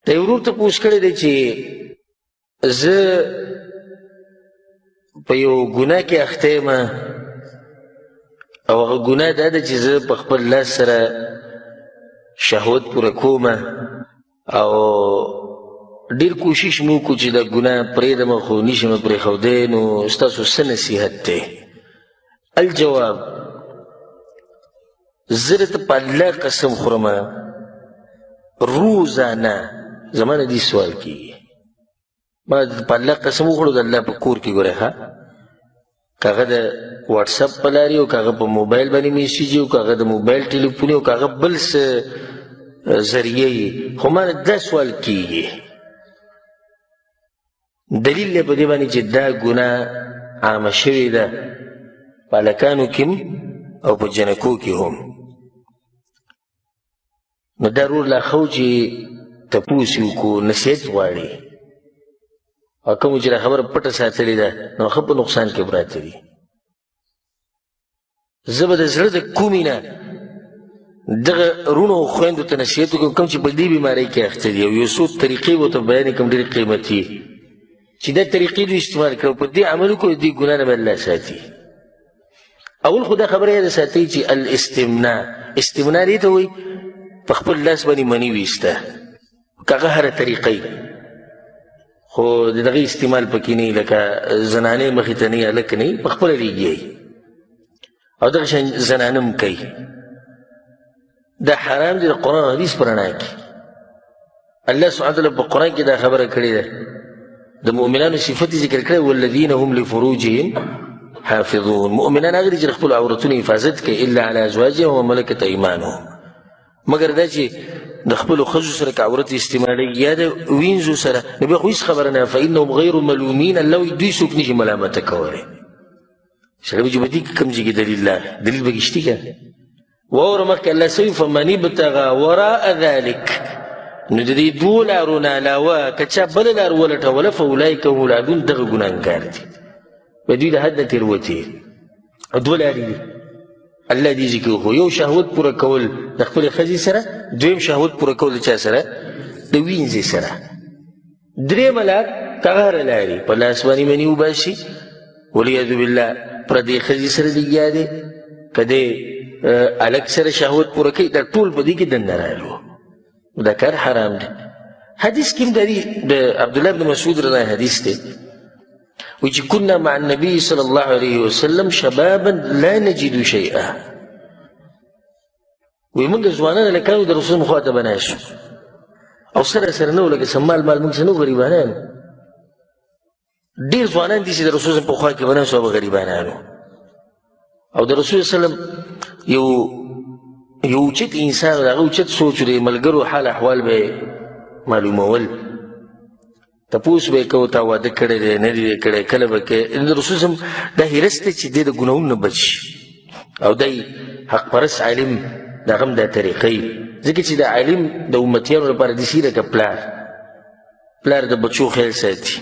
د یو ورور تپوس کړی دی چې زه په یو ګناه کې اخته یم او هغه ګناه دا ده چې زه په خپل لاس سره شهوت پوره کوم او ډېر کوشش مو وکړو چې دا ګناه پرېږدم خو نشم پرېښودی نو ستاسو څه نصیحت دی؟ الجواب زه درته په الله قسم خورم روزانه زما نه دې سوال کېږي ما په الله قسم وخوړو د الله په کور کې ګورئ ښه که هغه د واټساپ په لارې او که هغه په موبایل باندې میسیج وي او که هغه د موبایل ټلیفون او که هغه بل څه ذریعه یي خو ما نه دا سوال کېږي دلیل دی په دې باندې چې دا ګناه عامه شوې ده په هلکانو کې او په جنکو کې هم نو دا رور لا ښه و چې تپوس یې وکړو نصیحت غواړي او کوم چې دا خبره پټه ساتلې ده نو ښه په نقصان کې پراته دي زه به د زړه د کومې نه دغه رونو او خویندو ته نصیحت وکړم کوم چې په دې بیمارۍ کې اخته دي او یو څو طریقې به ورته بیانې کړم ډېرې قیمتي چې دا طریقې دوی استعمال کړو په دې عمل وکړو دې ګناه نه به الله ساتي اول خو دا خبره یاده ساتئ چې استمناء دې ته وایي په خپل لاس باندې مني ویسته که هغه هره طریقه خو د دغه استعمال پکې نه لکه زنانې مخې ته نه هلک نه په خپله ریږي او دغه شان زنانه هم کوي دا حرام دی د قرآن حدیث په رڼا کې الله سبحانه وتعالی په قرآن کې دا خبره کړې ده د مؤمنانو صفت ذکر کړی والذین هم لفروجهم حافظون مؤمنان هغه دي چې خپل عورتونو حفاظت کوي الا علی ازواجهم وملکت ایمانهم مګر دا چې د خپلو ښځو سره که عورت استعمالوي یا د وینځو سره نو بیا خو هېڅ خبره نه فانهم غیر ملومین الله وایي دوی څوک نشي ملامته کولی سړی به چې په دې کې کوم ځای کې دلیل لا دلیل به کشتي که واوره مخکې الله څه وایي فمن ابتغى وراء ذلک نو د دې دوو لارو نه علاوه که چا بله لار ولټوله فاولئک هم العادون دغه ګناهګار دي به دوی د حد نه تېروتې دوه لارې دي الله دې ذکر وکړو یو شهوت پوره کول د خپلې ښځې سره دویم شهوت پوره کول د چا سره د وینځې سره درېیمه لار که هغه لارې په لاس باندې مني وباسي والعیاذ بالله پردې ښځې سره لګیا دی که دی هلک سره شهوت پوره کوي دا ټول په دې کې دننه راغلو دا کار حرام دی حدیث کې هم د عبدالله بن مسعود رضی الله حدیث دی وی چې كنا مع النبي صلى الله عليه وسلم شبابا لا نجد شيئا وی موږ ځوانان هلکانو د رسول خواته به ناست او سره نه و لکه څه مال موږ څه نه و غریبانانو ډېر ځوانان دي چې د رسول په خوا کې به ناست او به غریبانانو او د رسول وسلم یو اوچت انسان د هغه اوچت سوچ د ملګرو حال احوال به معلومول تپوس به یې کوو تا واده کړی دی نه دی کړی کله به کې د رسول صم دا حرص دی چې دی د ګناهونو نه بچ شي او دی حق پرست عالم د هغه هم دا طریقه وي ځکه چې د عالم د امتیانو لپاره داسې لکه پلار د بچو خیال ساتي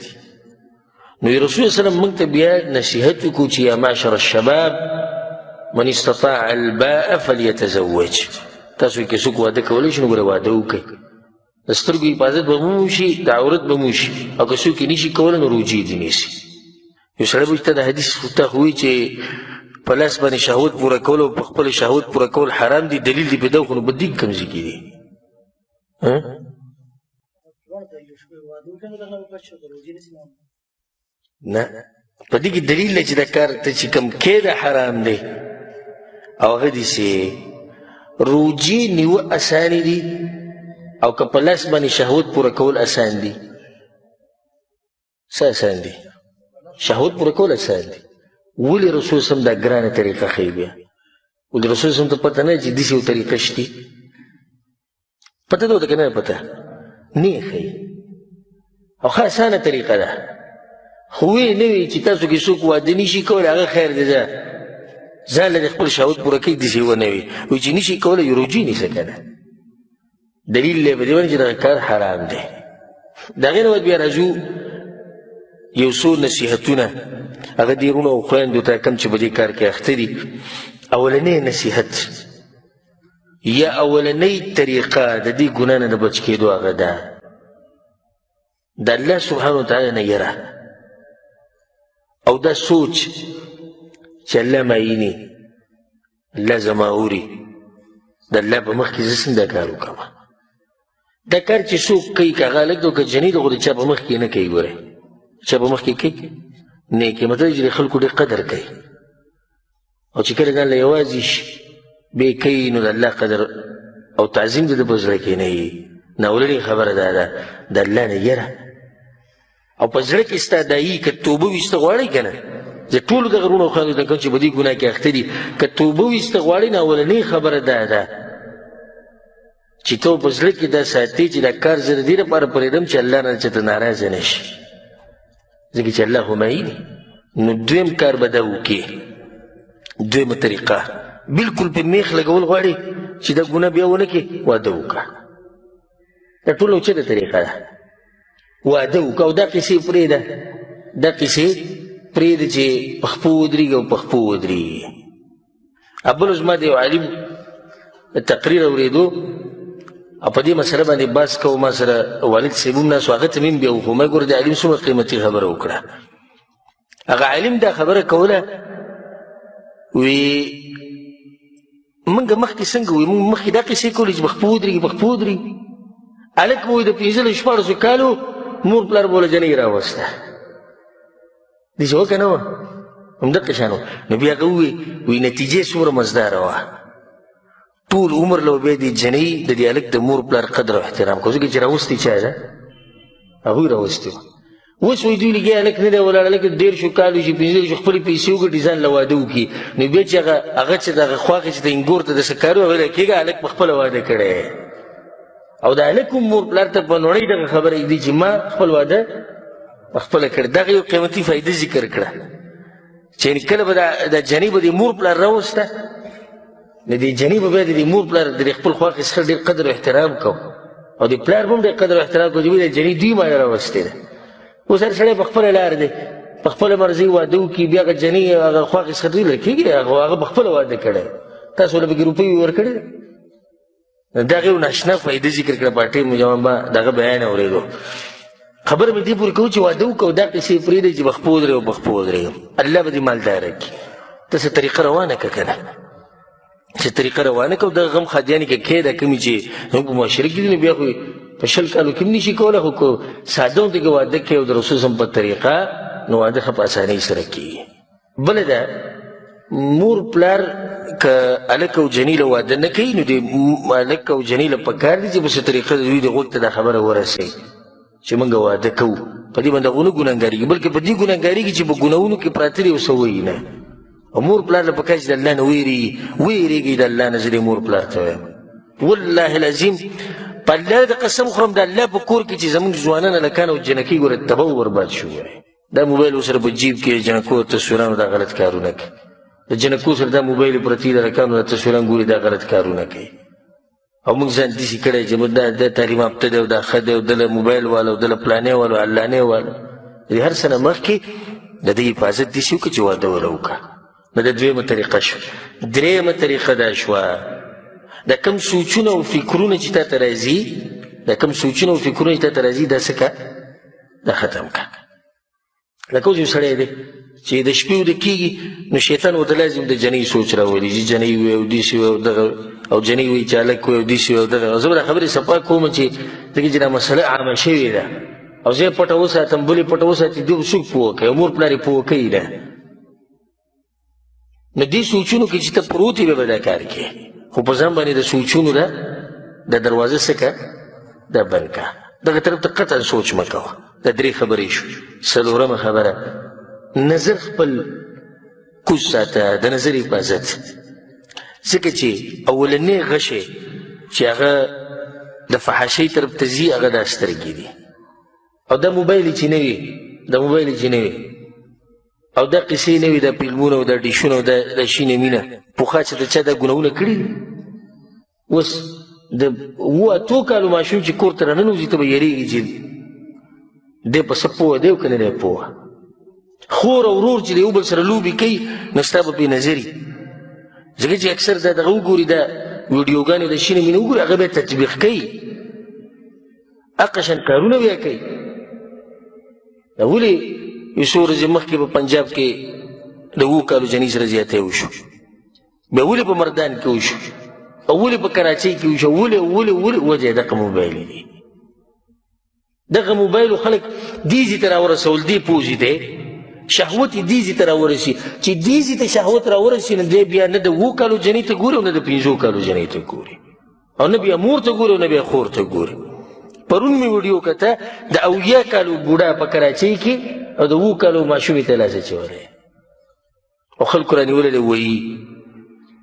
نو رسول وسلم موږ ته بیا نصیحت وکړو چې یا معشر الشباب من استطاع الباء فلیتزوج تاسو کې څوک واده کولی شي نو ګوره واده وکړئ د سترګو حفاظت به مو وشي د عورت به مو وشي او که څوک یې نشي کولی نو روجې دې نیسي یو سړی به چې ته د حدیث ته خو وایي چې په لاس باندې شهوت پوره کول او په خپل شهوت پوره کول حرام دي دلیل دې په ده خو نو په دې کوم ځای کې دي نه په دې کې دلیل دی چې دا کار ته چې کوم کې ده حرام دی او هغه داسې روجې نیوه اسانې دي او که په لاس باندې شهوت پوره کول اسان دي څه اسان دي شهوت پوره کول اسان دي ولې رسول صم دا ګرانه طریقه ښیي بیا ولې رسول صم ته پته نه چې داسې یو طریقه شته پته ده ورته که نه پته نه یې ښیي او ښه اسانه طریقه ده خو وی نه وي چې تاسو کې څوک واده نشي کولی هغه خیر دی ځه ځان له خپل شهوت پوره کوي داسې ونه وي وایي چې نشي کولی یو روجې نیسه که نه دلیل دی په دې باندې چې دغه کار حرام دی د هغې نه بعد بیا راځو یو څو نصیحتونه هغه دې وروڼو او خویندو ته کوم چې په دې کار کې اخته دي اولنی نصیحت یا اولنی طریقه د دې ګناه نه د بچ کېدو هغه ده د الله سبحانه وتعالی نه یره او دا سوچ چې الله ما ویني، الله زما اوري، د الله په مخ کې زه څنګه کار وکړم. دا کار چې څوک کوي که هغه هلک دی او که جنۍ ده خو د چا په مخ کې نه کوي. ګورئ چا په مخ کې کوي نیکي، مطلب چې د خلکو ډېر قدر کوي او چې کله ځان له یوازې شي بیا یې کوي نو د الله قدر او تعظیم د ده په زړه کې نه وي. ناولنې خبره دا ده د الله نه یره او په زړه کې ستا دا وي. که توبه وي سته غواړئ که نه، زه ټولو دغه وروڼو او خویندو ته کوم چې په دې ګناه کې اخته دي، که توبه وي سته غواړئ نو اولنۍ خبره دا ده چې ته په زړه کې دا ساتې چې دا کار زه د دې لپاره پرېږدم چې الله نه چېرته ناراضه نه شي، ځکه چې الله خو معیني. نو دویم کار به دا وکړي، دویمه طریقه بلکل په میخ لګول غواړي چې دا ګناه بیا ونه کړي، واده وکړه. دا ټول اوچته طریقه ده، واده وکړه او دا قیسې پرېږده، دا قیسې پرېږده چې په خپو ودرېږي او په خپو ودرېږي. بل زما د یو عالم تقریر اورېدو او په دې مسله باندې بحث کوو، ما سره والد صاحب هم ناست و، هغه ته مې هم بیا وښو. ما ګوره د عالم څومره قیمتي خبره وکړه. هغه عالم دا خبره کوله، وی موږ مخکې څنګه وي، موږ مخکې دا قیسې کولې چې په خپو ودرېږي په خپو ودرېږي. هلک به وایي د 15-16 کالو مور پلار به له جنۍ راوسته، داسې وه که نه وه؟ همدقه شان وه. نو بیا هغه ووایي نتیجې څومره مزداره وه. ټول عمر له بیا د جنۍ د دې هلک د مور پلار قدر او احترام کوو، ځکه چې راوستې چا ده؟ هغوی راوستې وه. اوس وایي دوی لګیا هلک نه دی ولاړ، هلک 13 کالو چې 15 خپلې پیسې وګټي ځان له واده وکړي، نو بیا چې هغه چې دغه خواښې چې د انګور ته داسې کار وي هغه له کېږه هلک په خپله واده کړی او د هلک هم مور پلار ته په نړۍ دغه خبره ږدي چې ما خپل واده په خپله کړی. دغه یو قیمتي فایده ذکر کړه چې کله به د جنۍ به د مور پلار راوسته، نو د جنۍ به بیا د مور پلار د خپل خواښې څخه ډېر قدر او احترام کو او د پلار به هم ډېر قدر او احترام کو چې د جنۍ دوی ما راوستې ده. اوس هر سړی په خپله لار دی، په خپله مرضۍ واده وکړي، بیا هغه جنۍ هغه خواښې څخه دوی لرې کېږي، هغه په خپله واده کړی، تاسو له پکې روپۍ ورکړې ده. دغه یو ناشنا فایده ذکر کړه. په ټیم ما دغه بیان اورېدو، خبره مې دې پورې کوو چې واده وکړو دا قیسې پرېږدئ چې په خپو ودرېږو او په خپو ودرېږو. الله به دې مالداره کړي. داسې طریقه روانه کړه که نه، چې طریقه روانه کړه. دغه غم خادیانې که کې دا کومې چې زموږ په معاشره کې دي نو بیا خو په 20 کالو کې هم نشي کولی، خو که ساده ونې کې واده کوي او د رسول صلی په طریقه نو واده ښه په اسانۍ سره کېږي. بله ده مور پلار که هلک او جنۍ له واده نه کوي نو د هلک او جنۍ له پکار دي چې په څه طریقه د دوی د غوږ ته دا خبره ورسوي چې موږ واده کوو. په دې باندې هغوی نه ګناهګارېږي، بلکې په دې ګناهګارېږي چې په ګناهونو کې پراته دي او څه وایي نه. او مور پلار له پکار چې د الله نه ویرېږي، د الله نه زه دې مور پلار ته وایم والله العظیم په الله د قسم خورم د الله په کور کې چې زموږ ځوانان هلکان او جنکۍ ګوره تباه و برباد شو. دا موبایل ورسره په جیب کې جنکو تصویرانو دا غلط کارونه کوي، د جنکو سره دا موبایل پرتې د هلکانو د تصویران ګوري دا غلط کارونه کوي. او موږ ځان داسې کړی چې دا تعلیم یافته دی او دا ښه دی او ده له موبایل والا او ده له پلانې والا او علانې والا. د هر څه نه مخکې د دې حفاظت داسې وکړه چې واده وله وکړه. نو د دویمه طریقه شوه. درېیمه طریقه دا شوه دا کوم سوچونه او فکرونه چې تا ته راځي، دا کوم سوچونه او فکرونه چې تا ته راځي دا څه کړه، دا ختم کړه. لکه اوس یو سړی دی چې د شپې وده کېږي نو شیطان ورته لازم د جنۍ سوچ راولي چې جنۍ وي او داسې وي او دغه، او جنۍ وایي چې هلک وي او داسې وي او دغه. زه به دا خبرې صفا کوم چې ځکه چې دا مسله عامه شوې ده او زه یې پټه وساتم بل یې پټه وساتي، دوی څوک پوه کوي؟ مور پلار یې پوه کوي نه. نو دې سوچونو کې چې ته پروت یې بیا به دا کار کوې، خو په ځان باندې د سوچونو دا دروازه څه کړه، دا بند کړه. دغه طرف ته قطعا سوچ مه کوه. دا 3 خبرې شو. 4مه خبره نظر خپل کوز ساته، د نظر حفاظت. ځکه چې اولنی غشی چې هغه د فحاشۍ طرف ته ځي هغه دا سترګې دي او دا موبایل چې نه وي، دا موبایل چې نه وي او دا قصې نه وي، دا فلمونه او دا ډیشونه او دا شینه مینه. پخوا چې د چا دا ګناهونه کړي دي، اوس د 8 کالو ماشوم چې کور ته راننوځي ته به یېرېږي چې دی په څه پوه دی او که نه دی پوه. خور او ورور چې د یو بل سره لوبې کوي نو ستا به پرې نظري، ځکه چې اکثر دا دغه وګوري، دا ویډیوګانې د شینه مینه وګوري، هغه بیا تطبیق کوي، هغه شان کارونه بیا کوي. دا ولې یو څو ورځې مخکې په پنجاب کې د 7 کالو جنۍ سره زیاتی وشو، بیا ولې په مردان کې وشو او ولې په کراچۍ کې وشو، ولې وجه یې دغه موبایل دی. دغه موبایلو خلک دې ځای ته راورسول، دې پوځي دی شهوت یې دې ځای ته راورسي چې دې ځای ته شهوت راورسي، نو دی بیا نه د 7 کالو جنۍ ته ګوري او نه د 5 کالو جنۍ ته ګوري، او نه بیا مور ته ګوري او نه بیا خور ته ګوري. پرون مې ویډیو کته د 80 کالو بوډا په کراچۍ کې او د 7 کالو ماشومې ته لاس اچولی او خلکو رانیوللی وایي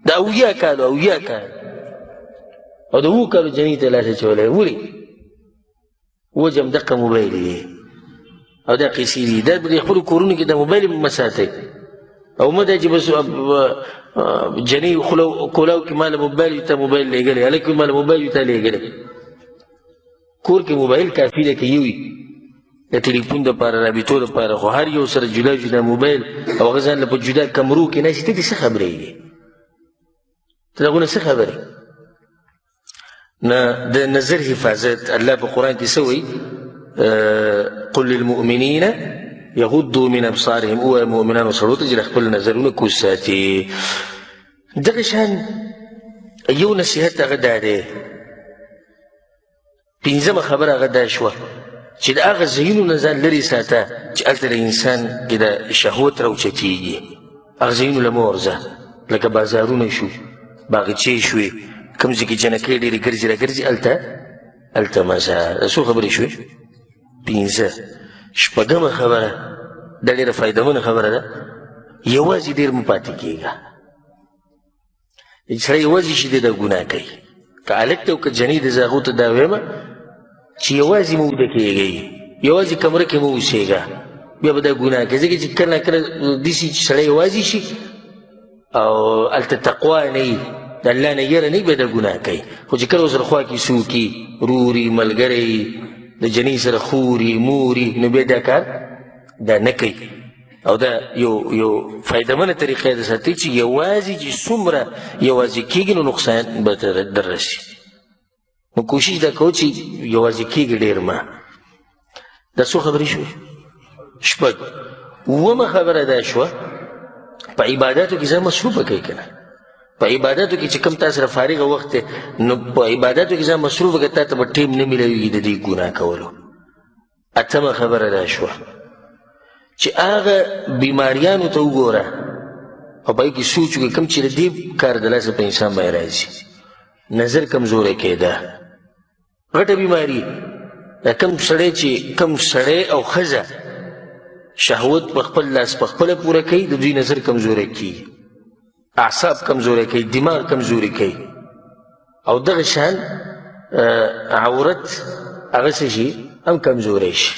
د 80 کالو او د 7 کالو جنۍ ته لاس اچولی. ولې وجه هم دغه موبایل دی او دا قیسې دي. دا د خپلو کورونو کې د موبایل مه ساتئ او مه دا چې بس جنۍ کولاو کې ماله موبایل وي تا موبایل لېږلی، هلک وي ماله موبایل وي تا لېږلی. کور کې موبایل کافي ده که یو وي د ټلیفون دپاره رابطو دپاره، خو هر یو سره جدا جدا موبایل او هغه ځان له په جدا کمرو کې ناستې، ته دې څه خبرېږي؟ ته دغونه څه خبرې؟ نه د نظر حفاظت الله په قرآن کې څه وایي؟ قل للمؤمنین یغضوا من ابصارهم، ووایه مؤمنانو سړو ته چې د خپل نظرونه کوز ساتي. دغه شان یو نصیحت هغه دا دی، 5مه خبره هغه دا شوه چې د هغه ځایونو نه ځان لرې ساته چې هلته د انسان کې د شهوت راوچتېږي. هغه ځایونو له مه ورځه، لکه بازارونه شو، باغچې شوې، کوم ځای کې جنکۍ ډېرې ګرځي راګرځي، هلته مه ځه. دا څو خبرې شوې؟ 5. 6مه خبره دا ډېره فایدهمنه خبره ده، یوازې ډېر مه پاتې کېږه. سړی یوازې شي دی دا ګناه کوي. که هلک ته او که جنۍ ده زه هغو ته دا وایم چې یوازې مه وده کېږئ، یوازې کمره کې مه اوسېږه، بیا به دا ګناه کوي. ځکه چې کله کله داسې چې سړی یوازې شي او هلته تقوا نه وي، د الله نه یره نه وي، بیا دا ګناه کوي. خو چې کله ورسره خوا کې څوک وي، روري ملګری د جنۍ سره خوري موري، نو بیا دا کار دا نه کوي. او دا یو فایدهمنه طریقه ده ساتي چې یوازې چې څومره یوازې کېږي نو نقصان به در رسي. نو کوشش دا کوو چې یوازې کېږي ډېر ما. دا څو خبرې شوې؟ 6. 7مه خبره دا شوه په عباداتو کې ځان مصروفه کوي که نه. په عباداتو کې چې کوم تا سره فارغه وخت دی نو په عباداتو کې ځان مصروفه کړه، تا ته به ټیم نه میلاویږي د دې ګناه کولو. 8مه خبره دا شوه چې هغه بیماریانو ته وګوره او په هغې کې سوچ وکړه کوم چې د دې کار د لاسه په انسان باندې راځي. نظر کمزوری کېده غټه بیماري ده. کوم سړی او ښځه شهوت په خپل لاس په خپله پوره کوي، د دوی نظر کمزوری کېږي، اعصاب کمزوری کوي، دماغ کمزوری کوي. او دغه شان عورت هغه څه شي هم کمزوری شي،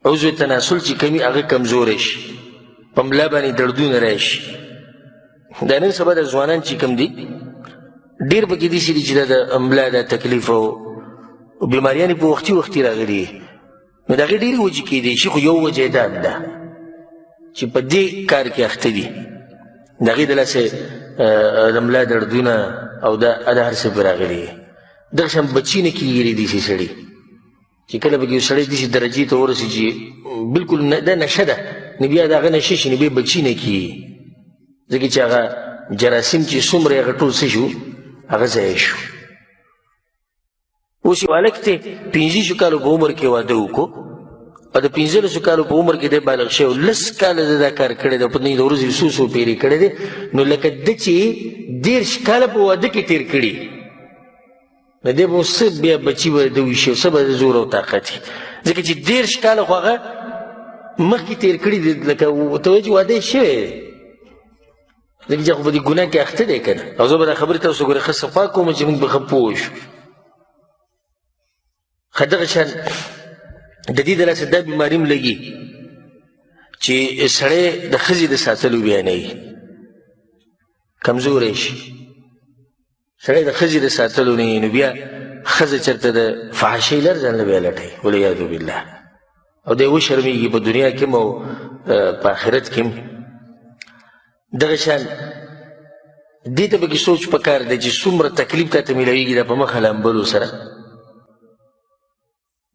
عضو تناسل چې کمی هغه کمزوری شي، په ملا باندې دردونه راشي. دا نن سبا د ځوانان چې کوم دي ډېر پکې داسې دي چې دا د ملا دا تکلیف او بیماریانې په وختي راغلي، نو د هغې ډېرې وجې کېدی شي. خو یو وجه دا ده چې په دې کار کې اخته دي، د هغې د لاسه د ملا دردونه او دا هر څه پرې راغلي. دغه شان بچي نه کېږي داسې سړي چې کله به یو سړی داسې درجې ته ورسي چې بلکل دا نشه ده، نو بیا د هغه نشه شي، نو بیا بچي نه کېږي. ځکه چې هغه جراثیم چې څومره هغه ټول څه شو، هغه ضایع شو. اوس یو هلک ته 15 کالو په عمر کې واده وکړو او د 15 کالو په عمر کې دی بالغ شوی او 10 کاله د دا کار کړی دی، په د ورځې څو پیرې کړی دی، نو لکه ده چې 13 کاله په واده کې تېر کړي، نو دی به اوس څه بیا بچي به د ویشي، څه به د زور او طاقت وي. ځکه چې 13 کاله خو هغه مخکې تېر کړي دي، لکه ته وایي چې واده یې شوی دی، ځکه چې خو په دې ګناه کې اخته دی که نه. او زه به دا خبرې تاسو ګورې ښه صفا کوم چې موږ به ښه پوه شو. ښه دغه شان د دې د لاسه دا بیماري هم لګي چې سړی د ښځې د ساتلو بیانوي، کمزوری شي. سړی د ښځې د ساتلو نه نو بیا ښځه چېرته د فحاشۍ لر ځان له بیا لټوي، والعیاذ بالله. او دی وشرمېږي په دنیا کې هم او په آخرت کې هم. دغه شان دې ته پکې سوچ پکار دی چې څومره تکلیف تا ته میلاویږي دا په مخه لامبلو سره.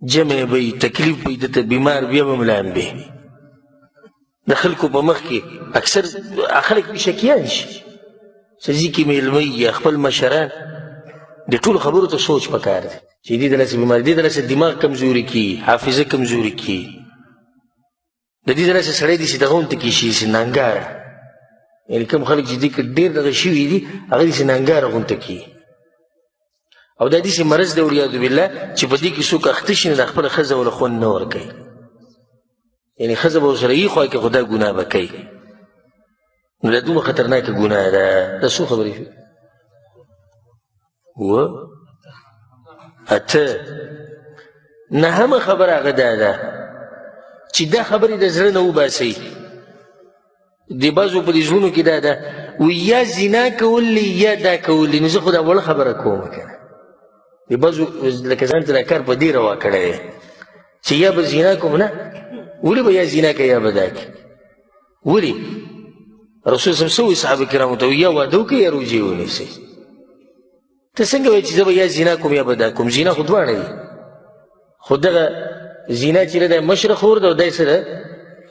جمع به وي تکلیف به وي دته بیمار بیا به ملام به د خلکو په مخ کې اکثر خلک پې شکیان شي چې ځي کې میلمه یا خپل مشران د ټولو خبرو ته سوچ پکار دی چې دې دلاسې بیماري دې دلاسې دماغ کمزوري کي حافظه کمزوري کي د دې دلاسې سړی داسې دغه غونته کې شي چې نانګاره یعنې کوم خلک چې دې کې ډېر دغه شوي دي هغه داسې نانګاره غونته کي او دا داسې مرض دی والعیاذ بالله چې په دې کې څوک اخته شي نو د خپله ښځه وله خوند نه ورکوي یعنې ښځه به ورسره یي خوا کې خو دا ګناه به کوي نو دا دومره خطرناکه ګناه ده دا څو خبرې شوې اته نهمه خبره هغه دا ده چې دا خبرې د زړه نه وباسئ د بعضو په دې زړونو کې دا ده وی یا زنا کول یا دا کول نو زه خو دا وړه خبره کوم که نه د بعضو لکه ځان ته دا کار په دې روا کړی دی چې یا به زنا کوم نه ولې به یا زنا کوي یا به دا کوي ولې رسول صلی الله علیه وسلم صحابه کرامو ته یا واده وکړئ یا روژې ونیسئ ته څنګه وایې چې زه به یا زنا کوم یا به دا کوم زنا خو دواړه دي خو دغه زنا چې دی مشره خور ده او دی څه ده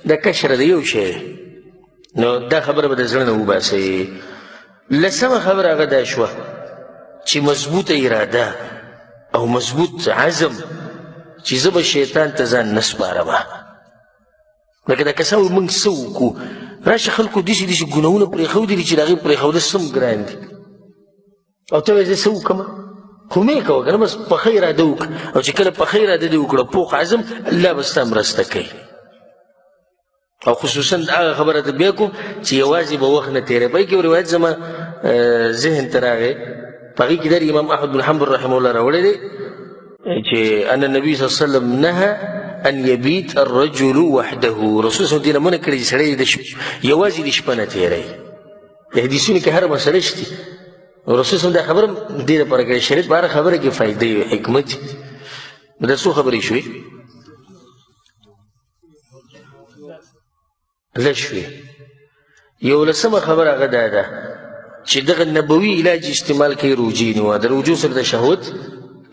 دا کشره ده یو شی دی نو دا خبره به د زړه نه وباسئ لسمه خبره هغه دا شوه چې مضبوطه اراده او مضبوط عزم چې زه به شیطان ته ځان نه سپارمه لکه دا کسان وایي موږ څه وکړو راشه خلکو داسې داسې ګناهونه پرېښودي دي چې د هغې پرېښودل سم ګران دي او ته وایې زه څه وکړم خو مې کوه که نه بس پخه اراده وکړه او چې کله پخه اراده دې وکړه پوخ عزم الله به ستا مرسته کوي او خصوصا هغه خبره ته بیا کوم چې یوازې به وخت نه تېری په کې یو روایت زما ذهن ته راغی په هغې کې دا امام احمد بن حنبل رحمه الله راوړی دی چې ان النبي صلی الله علیه وسلم نهى ان يبيت الرجل وحده رسول صلی الله علیه وسلم منع کړی چې سړی یوازې د شپه نه تېری د حدیثونو کې هره مسله شته رسول صلی الله علیه وسلم دا خبره دې لپاره کړې شریعت په هره خبره کې فایدې وي حکمت دا څو خبرې شوې لږ شوې یو لسمه خبره هغه دا ده چې دغه نبوي علاج استعمال کوي روجې نه د روجو سره د شهوت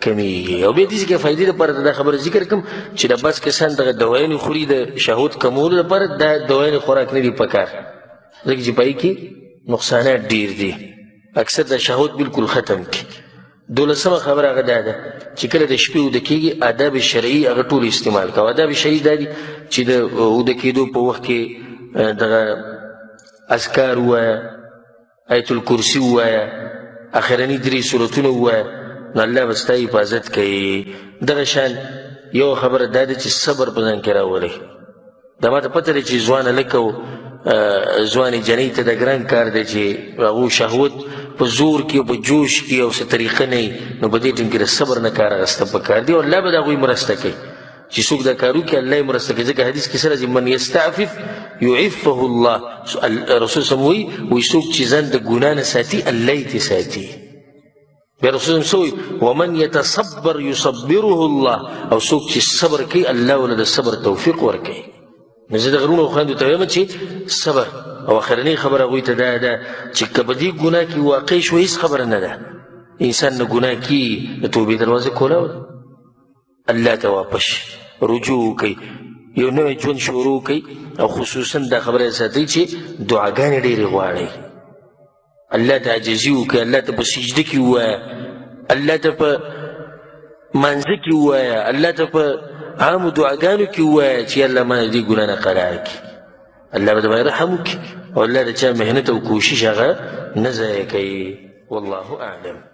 کمیږي او بیا دې کې فایدې لپاره دا خبره ذکر کوم چې د بس کسان دغه دوایانې خوري د شهوت کمولو لپاره دا دوایانې خوراک نه دي پکار ځکه چې پای کې نقصانات ډېر دي اکثر د شهوت بالکل ختم کی دولسمه خبره هغه دا ده چې کله د شپې اوده کېږي آداب شرعي هغه ټول استعمال کوه آداب شرعي دا دي چې د اوده کېدو په وخت کې دغه اذکار ووایه آیت الکرسي ووایه اخرني 3 سورتونه ووایه نو الله به ستا حفاظت کوي دغه شان یو خبره دا ده چې صبر په ځان کې راولئ دا ماته پته دی چې ځوانه لکه و ځوانې جنۍ ته د ګران کار دی چې هغو شهوت په زور کې او په جوش کې او څه طریقه نه وي نو په دې ټیم کې د صبر نه کار اخیسته پکار دی او الله به د هغوی مرسته کوي چې څوک دا کار وکړي الله یې مرسته کوي ځکه حدیث کې سره چې من یستعفف یعفه الله رسول صلی الله علیه وسلم وایي څوک چې ځان د ګناه نه ساتي الله یې ترې ساتي بیا رسول الله صلی ومن یتصبر یصبره الله او څوک چې صبر کوي الله ولې د صبر توفیق ورکوي نو زه د غرونو خویندو ته وایم چې صبر او اخرنۍ خبره هغوی ته دا ده چې که په دې ګناه کې واقع شوه هېڅ خبره نه ده انسان نه ګناه کي د توبې دروازه کولاو ده الله ته واپس رجوع کوي یو نوی ژوند شروع کوي او خصوصا دا خبره ساتئ چې دعاګانې ډېرې غواړئ الله ته عاجزي وکړئ الله ته په سجده کې ووایه الله ته په مانځه کې ووایه الله ته په عامو دعاګانو کې ووایه چې الله ما دې ګناه نه قرار کړي الله به دباندې رحم وکړي او الله د چا محنت او کوشش هغه نه ضایع کوي والله اعلم